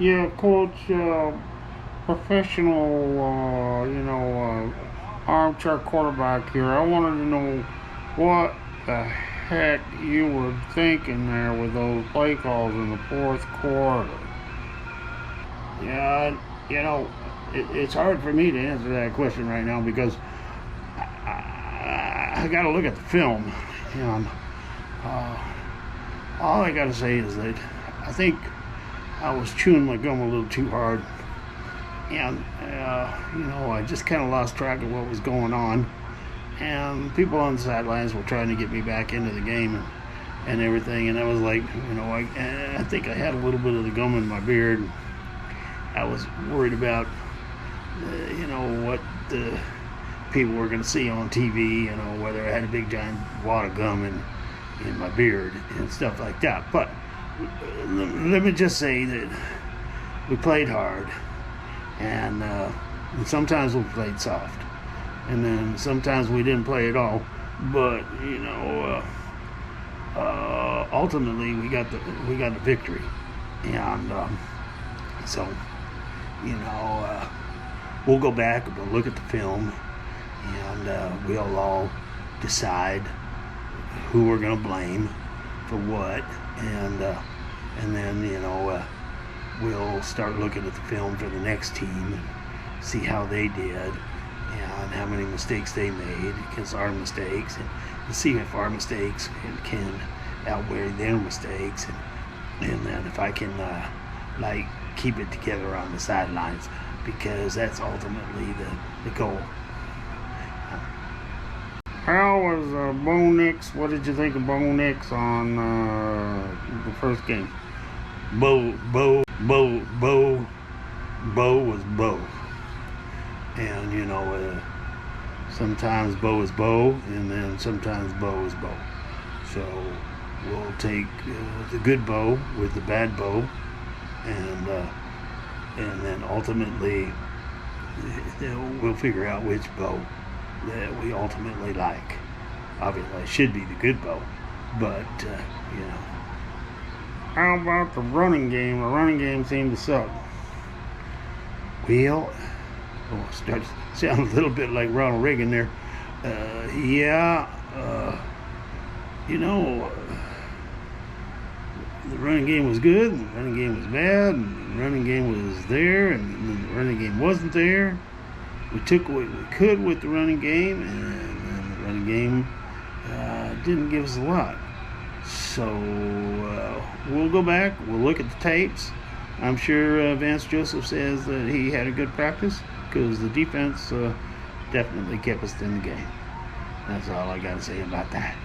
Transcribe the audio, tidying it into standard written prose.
Yeah, coach, professional, armchair quarterback here. I wanted to know what the heck you were thinking there with those play calls in the fourth quarter. Yeah, it's hard for me to answer that question right now because I got to look at the film. And uh, all I got to say is that I think I was chewing my gum a little too hard. And, I just kind of lost track of what was going on. And people on the sidelines were trying to get me back into the game and everything. And I was like, I think I had a little bit of the gum in my beard. I was worried about, what the people were going to see on TV, whether I had a big giant wad of gum in my beard and stuff like that. But let me just say that we played hard, and sometimes we played soft, and then sometimes we didn't play at all. But ultimately we got the victory, and so we'll go back and we'll look at the film, and we'll all decide who we're going to blame for what, and then we'll start looking at the film for the next team and see how they did and how many mistakes they made against our mistakes, and see if our mistakes can outweigh their mistakes, and then if I can keep it together on the sidelines, because that's ultimately the goal. How was Bo Nix? What did you think of Bo Nix on the first game? Bo was Bo, and sometimes Bo is Bo, and then sometimes Bo is Bo. So we'll take the good Bo with the bad Bo, and then ultimately we'll figure out which Bo that we ultimately like. Obviously, it should be the good Bo, but How about the running game? The running game seemed to suck. Well, starts to sound a little bit like Ronald Reagan there. The running game was good, and the running game was bad, and the running game was there, and then the running game wasn't there. We took what we could with the running game, and the running game didn't give us a lot. So we'll go back, we'll look at the tapes. I'm sure Vance Joseph says that he had a good practice because the defense definitely kept us in the game. That's all I got to say about that.